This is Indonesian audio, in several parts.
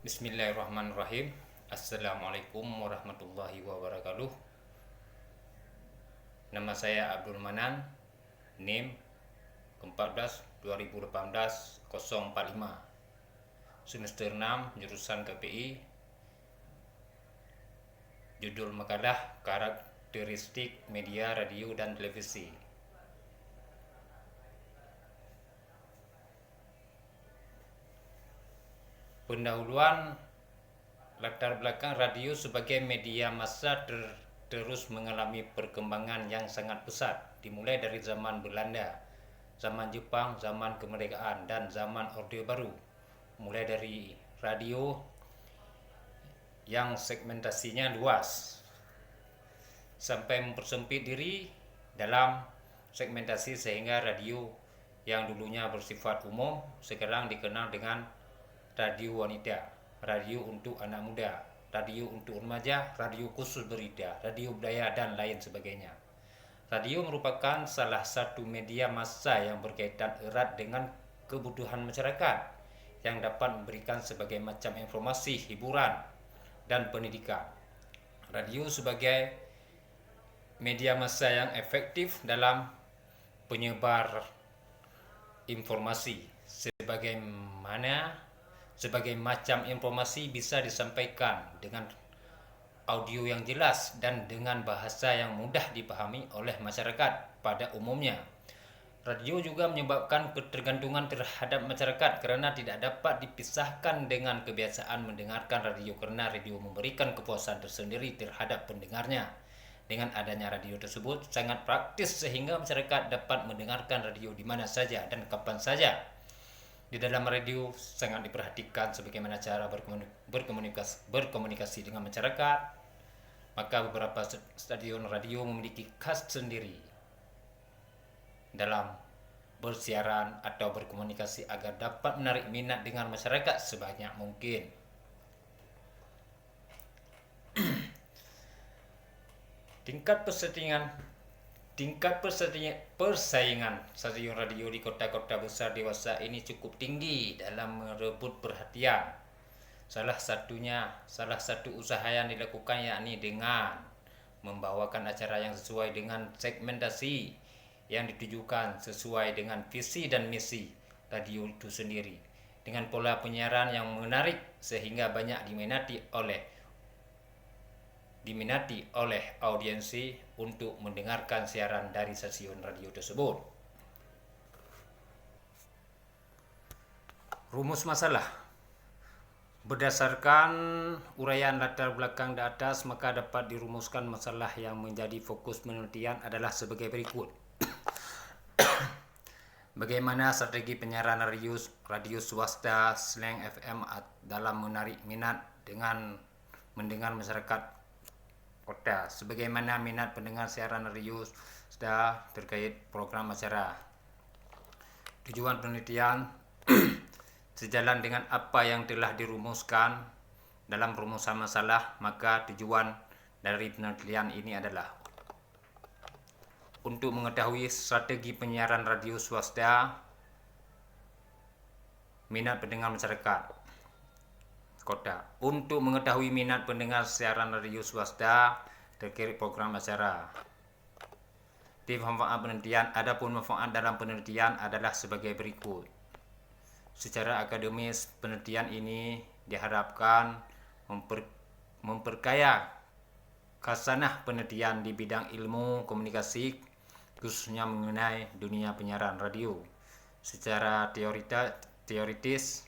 Bismillahirrahmanirrahim. Assalamualaikum warahmatullahi wabarakatuh. Nama saya Abdul Manan, NIM 14 2018 045, semester 6, jurusan KPI. Judul makalah karakteristik media radio dan televisi. Pendahuluan latar belakang radio sebagai media massa terus mengalami perkembangan yang sangat pesat, dimulai dari zaman Belanda, zaman Jepang, zaman kemerdekaan, dan zaman Orde Baru. Mulai dari radio yang segmentasinya luas sampai mempersempit diri dalam segmentasi, sehingga radio yang dulunya bersifat umum sekarang dikenal dengan radio wanita, radio untuk anak muda, radio untuk remaja, radio khusus berita, radio budaya, dan lain sebagainya. Radio merupakan salah satu media massa yang berkaitan erat dengan kebutuhan masyarakat, yang dapat memberikan sebagai macam informasi, hiburan, dan pendidikan. Radio sebagai media massa yang efektif dalam penyebar informasi, sebagai macam informasi bisa disampaikan dengan audio yang jelas dan dengan bahasa yang mudah dipahami oleh masyarakat pada umumnya. Radio juga menyebabkan ketergantungan terhadap masyarakat karena tidak dapat dipisahkan dengan kebiasaan mendengarkan radio, karena radio memberikan kepuasan tersendiri terhadap pendengarnya. Dengan adanya radio tersebut sangat praktis sehingga masyarakat dapat mendengarkan radio di mana saja dan kapan saja. Di dalam radio sangat diperhatikan sebagaimana cara berkomunikasi dengan masyarakat. Maka beberapa stasiun radio memiliki khas sendiri dalam bersiaran atau berkomunikasi agar dapat menarik minat dengan masyarakat sebanyak mungkin. Tingkat persaingan stasiun radio di kota-kota besar dewasa ini cukup tinggi dalam merebut perhatian. Salah satu usaha yang dilakukan yakni dengan membawakan acara yang sesuai dengan segmentasi yang ditujukan sesuai dengan visi dan misi radio itu sendiri, dengan pola penyiaran yang menarik sehingga banyak diminati oleh audiensi untuk mendengarkan siaran dari stasiun radio tersebut. Rumus masalah. Berdasarkan uraian latar belakang di atas, maka dapat dirumuskan masalah yang menjadi fokus penelitian adalah sebagai berikut. Bagaimana strategi penyiaran radio swasta slang FM dalam menarik minat dengan mendengar masyarakat kota, sebagaimana minat pendengar siaran radio sudah terkait program acara. Tujuan penelitian sejalan dengan apa yang telah dirumuskan dalam rumusan masalah, maka tujuan dari penelitian ini adalah untuk mengetahui strategi penyiaran radio swasta, minat pendengar masyarakat kota, untuk mengetahui minat pendengar siaran radio swasta terkait program acara. Manfaat penelitian. Adapun manfaat dalam penelitian adalah sebagai berikut. Secara akademis, penelitian ini diharapkan memperkaya khasanah penelitian di bidang ilmu komunikasi, khususnya mengenai dunia penyiaran radio. Secara teoritis,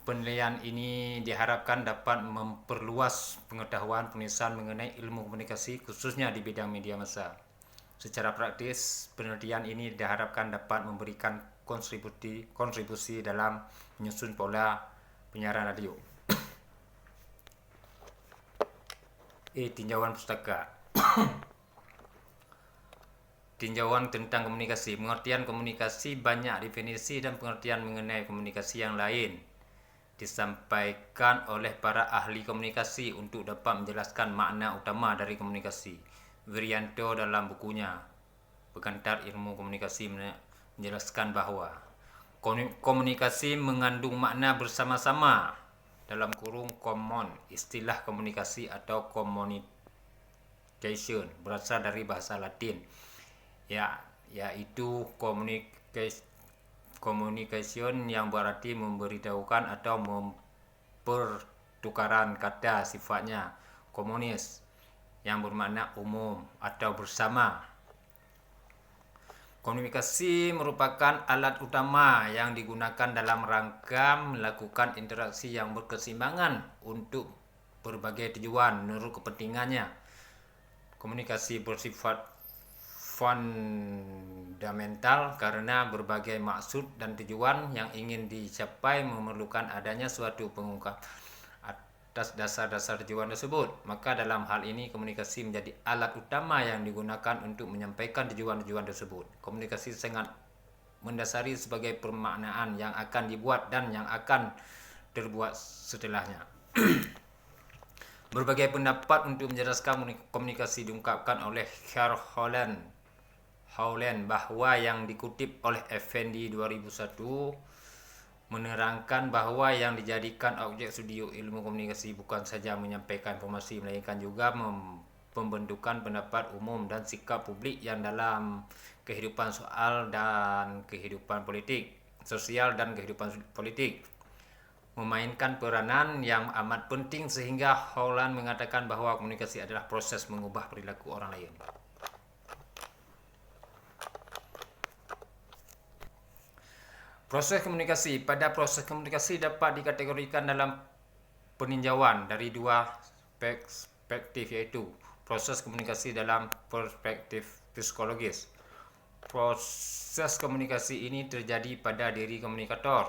penelitian ini diharapkan dapat memperluas pengetahuan penulisan mengenai ilmu komunikasi, khususnya di bidang media massa. Secara praktis, penelitian ini diharapkan dapat memberikan kontribusi dalam menyusun pola penyiaran radio. Tinjauan pustaka. Tinjauan tentang komunikasi. Pengertian komunikasi, banyak definisi dan pengertian mengenai komunikasi yang lain disampaikan oleh para ahli komunikasi untuk dapat menjelaskan makna utama dari komunikasi. Wirianto dalam bukunya Pengantar Ilmu Komunikasi menjelaskan bahawa Komunikasi mengandung makna bersama-sama dalam kurung common. Istilah komunikasi atau communication berasal dari bahasa Latin, yaitu communication yang berarti memberitahukan atau mempertukaran kata, sifatnya komunis yang bermakna umum atau bersama. Komunikasi merupakan alat utama yang digunakan dalam rangka melakukan interaksi yang berkeseimbangan untuk berbagai tujuan menurut kepentingannya. Komunikasi bersifat fundamental karena berbagai maksud dan tujuan yang ingin dicapai memerlukan adanya suatu pengungkapan atas dasar-dasar tujuan tersebut. Maka dalam hal ini komunikasi menjadi alat utama yang digunakan untuk menyampaikan tujuan-tujuan tersebut. Komunikasi sangat mendasari sebagai permaknaan yang akan dibuat dan yang akan terbuat setelahnya. Berbagai pendapat untuk menjelaskan komunikasi diungkapkan oleh Karl Howland bahwa yang dikutip oleh Effendi 2001 menerangkan bahwa yang dijadikan objek studi ilmu komunikasi bukan saja menyampaikan informasi, melainkan juga pembentukan pendapat umum dan sikap publik yang dalam kehidupan sosial dan kehidupan politik memainkan peranan yang amat penting, sehingga Howland mengatakan bahwa komunikasi adalah proses mengubah perilaku orang lain. Proses komunikasi. Pada proses komunikasi dapat dikategorikan dalam peninjauan dari dua perspektif, yaitu proses komunikasi dalam perspektif psikologis. Proses komunikasi ini terjadi pada diri komunikator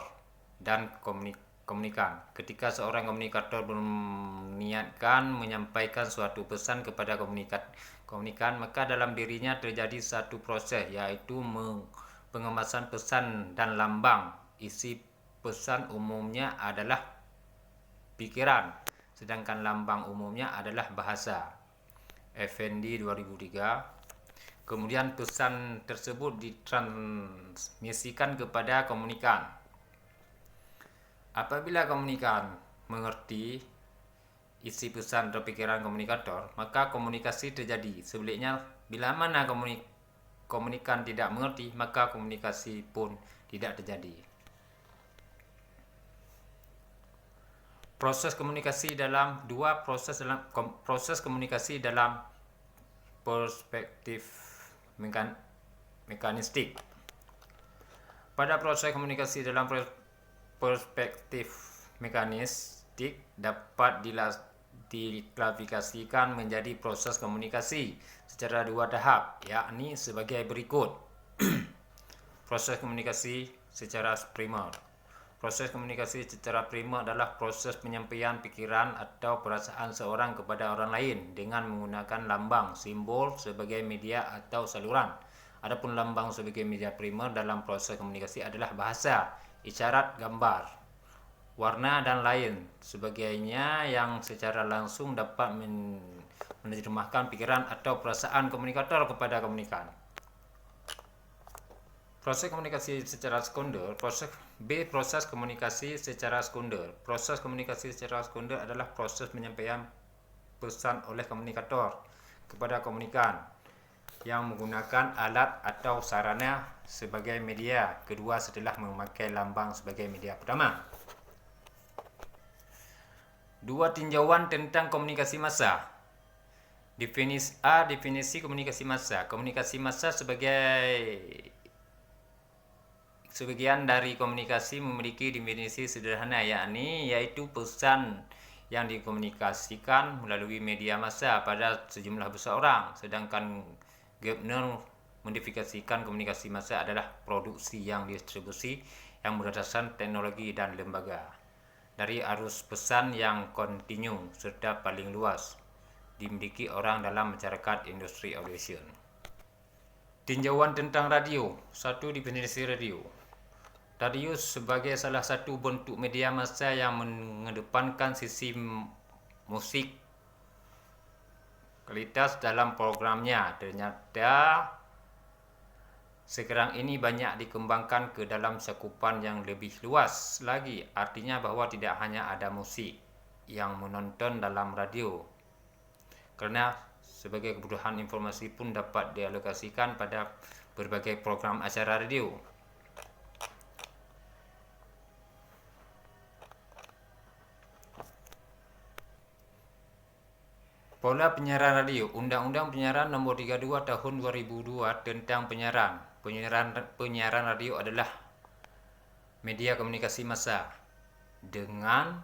dan komunikan. Ketika seorang komunikator berniatkan menyampaikan suatu pesan kepada komunikan, maka dalam dirinya terjadi satu proses, yaitu pengemasan pesan dan lambang. Isi pesan umumnya adalah pikiran, sedangkan lambang umumnya adalah bahasa. Effendi 2003. Kemudian pesan tersebut ditransmisikan kepada komunikan. Apabila komunikan mengerti isi pesan atau pikiran komunikator, maka komunikasi terjadi. Sebaliknya, bila mana komunikan tidak mengerti, maka komunikasi pun tidak terjadi. Proses komunikasi dalam proses komunikasi dalam perspektif mekanistik. Pada proses komunikasi dalam perspektif mekanistik dapat diklasifikasikan menjadi proses komunikasi secara dua tahap, yakni sebagai berikut. Proses komunikasi secara primer. Proses komunikasi secara primer adalah proses penyampaian pikiran atau perasaan seorang kepada orang lain dengan menggunakan lambang, simbol sebagai media atau saluran. Adapun lambang sebagai media primer dalam proses komunikasi adalah bahasa, isyarat, gambar, warna, dan lain sebagainya yang secara langsung dapat menerjemahkan pikiran atau perasaan komunikator kepada komunikan. Proses komunikasi secara sekunder. Proses komunikasi secara sekunder. Proses komunikasi secara sekunder adalah proses penyampaian pesan oleh komunikator kepada komunikan yang menggunakan alat atau sarana sebagai media kedua setelah memakai lambang sebagai media pertama. Dua tinjauan tentang komunikasi massa. Definisi komunikasi massa. Komunikasi massa sebagian dari komunikasi memiliki definisi sederhana, yaitu pesan yang dikomunikasikan melalui media massa pada sejumlah besar orang. Sedangkan Gardner mendefinisikan komunikasi massa adalah produksi yang distribusi yang berdasarkan teknologi dan lembaga dari arus pesan yang kontinu serta paling luas dimiliki orang dalam masyarakat industri aviation. Tinjauan tentang radio. Satu, definisi radio. Radio sebagai salah satu bentuk media massa yang mengedepankan sisi musik kualitas dalam programnya. Ternyata sekarang ini banyak dikembangkan ke dalam cakupan yang lebih luas lagi. Artinya bahwa tidak hanya ada musik yang menonton dalam radio, karena sebagai kebutuhan informasi pun dapat dialokasikan pada berbagai program acara radio. Pola penyiaran radio. Undang-Undang Penyiaran Nomor 32 Tahun 2002 tentang penyiaran. Penyiaran radio adalah media komunikasi massa dengan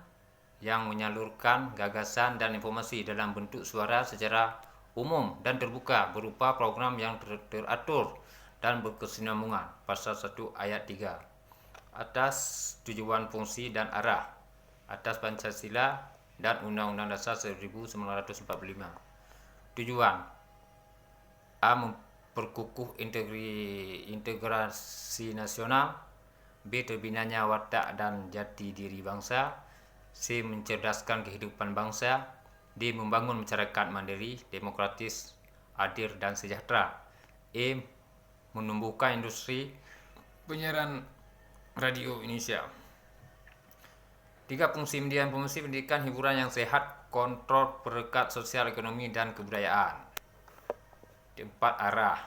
yang menyalurkan gagasan dan informasi dalam bentuk suara secara umum dan terbuka berupa program yang teratur dan berkesinambungan. Pasal 1 ayat 3. Atas tujuan, fungsi dan arah atas Pancasila dan Undang-Undang Dasar 1945. Tujuan: A. Memperkukuh integrasi nasional. B. Terbinanya watak dan jati diri bangsa. C. Mencerdaskan kehidupan bangsa. D. Membangun masyarakat mandiri, demokratis, adil dan sejahtera. E. Menumbuhkan industri penyiaran radio Indonesia. 3. Fungsi media: fungsi pendidikan, hiburan yang sehat, kontrol perekat sosial, ekonomi, dan kebudayaan. 4. Arah: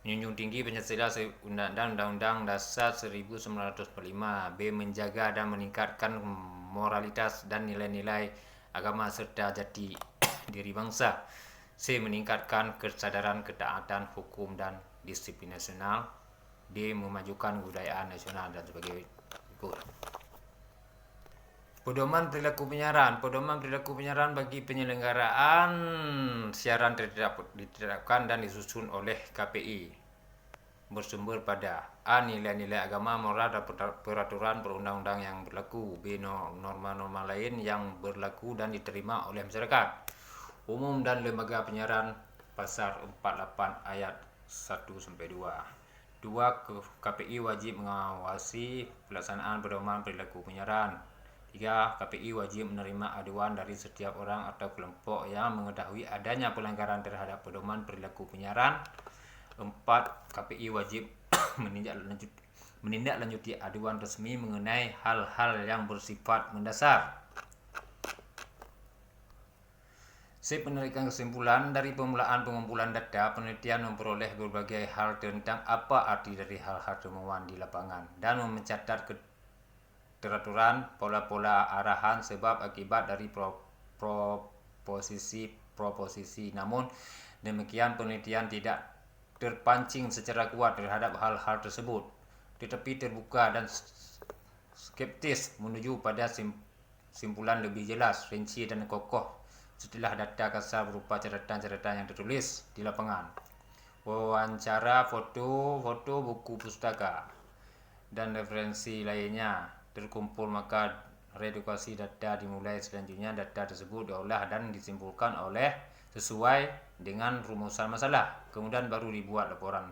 menjunjung tinggi Pancasila dan Undang-Undang Dasar 1945. B. Menjaga dan meningkatkan moralitas dan nilai-nilai agama serta jati diri bangsa. C. Meningkatkan kesadaran ketaatan hukum dan disiplin nasional. D. Memajukan kebudayaan nasional dan sebagainya. Pedoman perilaku penyiaran. Pedoman perilaku penyiaran bagi penyelenggaraan siaran ditetapkan dan disusun oleh KPI. Bersumber pada: A. Nilai-nilai agama, moral dan peraturan perundang-undang yang berlaku. B. Norma-norma lain yang berlaku dan diterima oleh masyarakat umum dan lembaga penyiaran. Pasal 48 ayat 1-2. 2. KPI wajib mengawasi pelaksanaan pedoman perilaku penyiaran. 3. KPI wajib menerima aduan dari setiap orang atau kelompok yang mengetahui adanya pelanggaran terhadap pedoman perilaku penyiaran. 4. KPI wajib menindaklanjuti aduan resmi mengenai hal-hal yang bersifat mendasar. C. Penarikan kesimpulan. Dari pemulaan pengumpulan data, penelitian memperoleh berbagai hal tentang apa arti dari hal-hal temuan di lapangan dan mencatat teraturan, pola-pola, arahan, sebab akibat dari proposisi. Namun demikian, penelitian tidak terpancing secara kuat terhadap hal-hal tersebut, tetapi terbuka dan skeptis menuju pada simpulan lebih jelas, rinci dan kokoh setelah data kasar berupa catatan-catatan yang tertulis di lapangan, wawancara, foto, buku pustaka, dan referensi lainnya terkumpul. Maka redukasi data dimulai. Selanjutnya data tersebut diolah dan disimpulkan sesuai dengan rumusan masalah. Kemudian baru dibuat laporan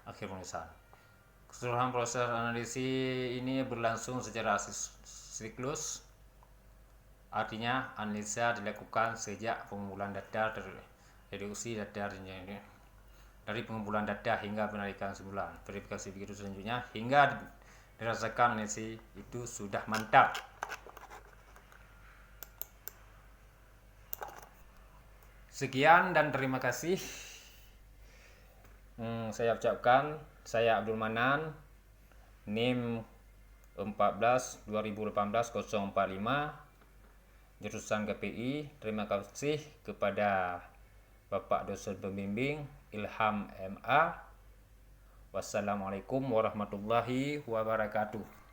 akhir penulisan. Keseluruhan proses analisis ini berlangsung secara siklus. Artinya analisa dilakukan sejak pengumpulan data, reduksi data dari pengumpulan data hingga penarikan kesimpulan, verifikasi begitu selanjutnya hingga dirasakan analisis itu sudah mantap. Sekian dan terima kasih. Saya ucapkan, saya Abdul Manan, NIM 14 2018 045, jurusan KPI. Terima kasih kepada Bapak dosen pembimbing Ilham MA. Wassalamualaikum warahmatullahi wabarakatuh.